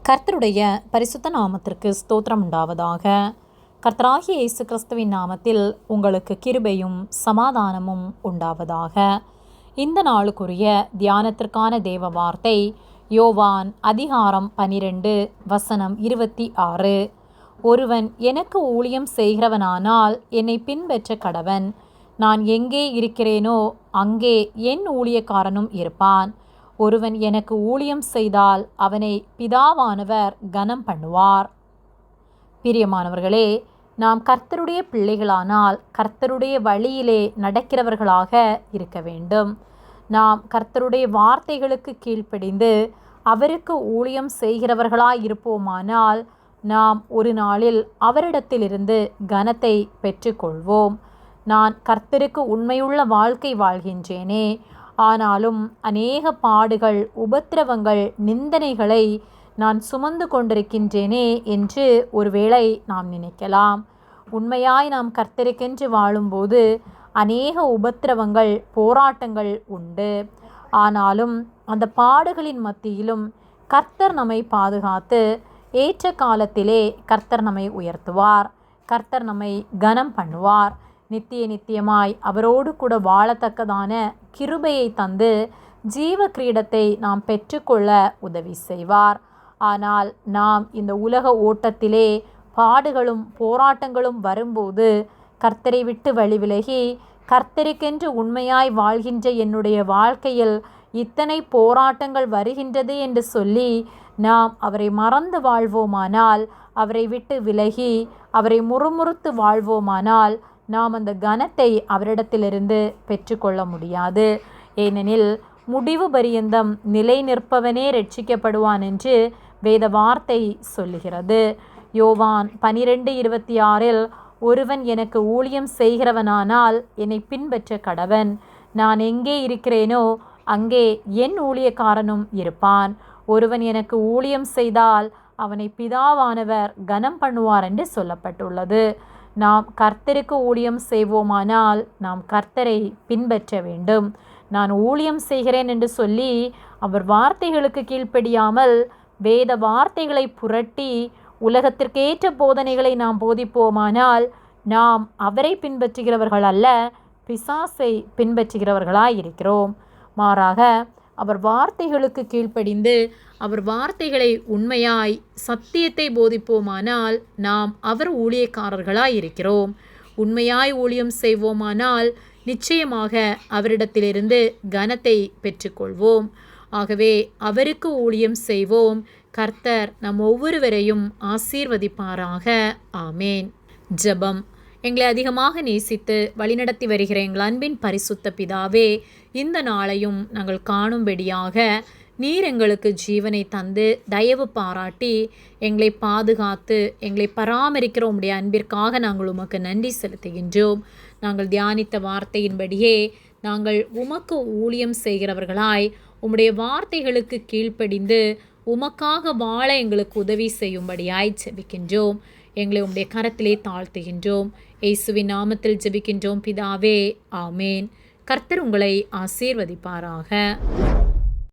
கர்த்தருடைய பரிசுத்த நாமத்திற்கு ஸ்தோத்திரம் உண்டாவதாக. கர்த்தராகிய இயேசு கிறிஸ்துவின் நாமத்தில் உங்களுக்கு கிருபையும் சமாதானமும் உண்டாவதாக. இந்த நாளுக்குரிய தியானத்திற்கான தேவ வார்த்தை யோவான் அதிகாரம் 12 வசனம் 26. ஒருவன் எனக்கு ஊழியம் செய்கிறவனானால் என்னை பின்பற்ற கடவன். நான் எங்கே இருக்கிறேனோ அங்கே என் ஊழியக்காரனும் இருப்பான். ஒருவன் எனக்கு ஊழியம் செய்தால் அவனை பிதாவானவர் கனம் பண்ணுவார். பிரியமானவர்களே, நாம் கர்த்தருடைய பிள்ளைகளானால் கர்த்தருடைய வழியிலே நடக்கிறவர்களாக இருக்க வேண்டும். நாம் கர்த்தருடைய வார்த்தைகளுக்கு கீழ்ப்படிந்து அவருக்கு ஊழியம் செய்கிறவர்களாய் இருப்போமானால் நாம் ஒரு நாளில் அவரிடத்திலிருந்து கனத்தை பெற்றுக்கொள்வோம். நான் கர்த்தருக்கு உண்மையுள்ள வாழ்க்கை வாழ்கின்றேனே, ஆனாலும் அநேக பாடுகள், உபத்திரவங்கள், நிந்தனைகளை நான் சுமந்து கொண்டிருக்கின்றேனே என்று ஒருவேளை நாம் நினைக்கலாம். உண்மையாய் நாம் கர்த்தருக்கென்று வாழும்போது அநேக உபத்திரவங்கள், போராட்டங்கள் உண்டு. ஆனாலும் அந்த பாடுகளின் மத்தியிலும் கர்த்தர் நம்மை பாதுகாத்து ஏற்ற காலத்திலே கர்த்தர் நம்மை உயர்த்துவார். கர்த்தர் நம்மை கனம் பண்ணுவார். நித்தியமாய் அவரோடு கூட வாழத்தக்கதான கிருபையை தந்து ஜீவ கிரீடத்தை நாம் பெற்றுக்கொள்ள உதவி செய்வார். ஆனால் நாம் இந்த உலக ஓட்டத்திலே பாடுகளும் போராட்டங்களும் வரும்போது கர்த்தரை விட்டு வழி விலகி கர்த்தருக்கென்று உண்மையாய் வாழ்கின்ற என்னுடைய வாழ்க்கையில் இத்தனை போராட்டங்கள் வருகின்றது என்று சொல்லி நாம் அவரை மறந்து வாழ்வோமானால், அவரை விட்டு விலகி அவரை முறுமுறுத்து வாழ்வோமானால் நாம் அந்த கனத்தை அவரிடத்திலிருந்து பெற்றுக்கொள்ள முடியாது. ஏனெனில் முடிவு பரியந்தம் நிலை நிற்பவனே ரட்சிக்கப்படுவான் என்று வேத வார்த்தை சொல்லுகிறது. யோவான் 12:26 ஒருவன் எனக்கு ஊழியம் செய்கிறவனானால் என்னை பின்பற்ற கடவன். நான் எங்கே இருக்கிறேனோ அங்கே என் ஊழியக்காரனும் இருப்பான். ஒருவன் எனக்கு ஊழியம் செய்தால் அவனை பிதாவானவர் கனம் பண்ணுவார் என்று சொல்லப்பட்டுள்ளது. நாம் கர்த்தருக்கு ஊழியம் செய்வோமானால் நாம் கர்த்தரை பின்பற்ற வேண்டும். நான் ஊழியம் செய்கிறேன் என்று சொல்லி அவர் வார்த்தைகளுக்கு கீழ்ப்படியாமல் வேத வார்த்தைகளை புரட்டி உலகத்திற்கேற்ற போதனைகளை நாம் போதிப்போமானால் நாம் அவரை பின்பற்றுகிறவர்கள் அல்ல, பிசாசை பின்பற்றுகிறவர்களாய் இருக்கிறோம். மாறாக அவர் வார்த்தைகளுக்கு கீழ்ப்படிந்து அவர் வார்த்தைகளை உண்மையாய் சத்தியத்தை போதிப்போமானால் நாம் அவர் ஊழியக்காரர்களாய் இருக்கிறோம். உண்மையாய் ஊழியம் செய்வோமானால் நிச்சயமாக அவரிடத்திலிருந்து கனத்தை பெற்றுக்கொள்வோம். ஆகவே அவருக்கு ஊழியம் செய்வோம். கர்த்தர் நம் ஒவ்வொருவரையும் ஆசீர்வதிப்பாராக. ஆமேன். ஜெபம். எங்களை அதிகமாக நேசித்து வழிநடத்தி வருகிற எங்கள் அன்பின் பரிசுத்த பிதாவே, இந்த நாளையும் நாங்கள் காணும்படியாக நீர் எங்களுக்கு ஜீவனை தந்து தயவு பாராட்டி எங்களை பாதுகாத்து எங்களை பராமரிக்கிற உம்முடைய அன்பிற்காக நாங்கள் உமக்கு நன்றி செலுத்துகின்றோம். நாங்கள் தியானித்த வார்த்தையின்படியே நாங்கள் உமக்கு ஊழியம் செய்கிறவர்களாய் உம்முடைய வார்த்தைகளுக்கு கீழ்ப்படிந்து உமக்காக வாழ எங்களுக்கு உதவி செய்யும்படியாய் ஜெபிக்கின்றோம். எங்களை உம்முடைய கரத்திலே தாழ்த்துகின்றோம். இயேசுவின் நாமத்தில் ஜெபிக்கின்றோம் பிதாவே. ஆமேன். கர்த்தர் உங்களை ஆசீர்வதிப்பாராக.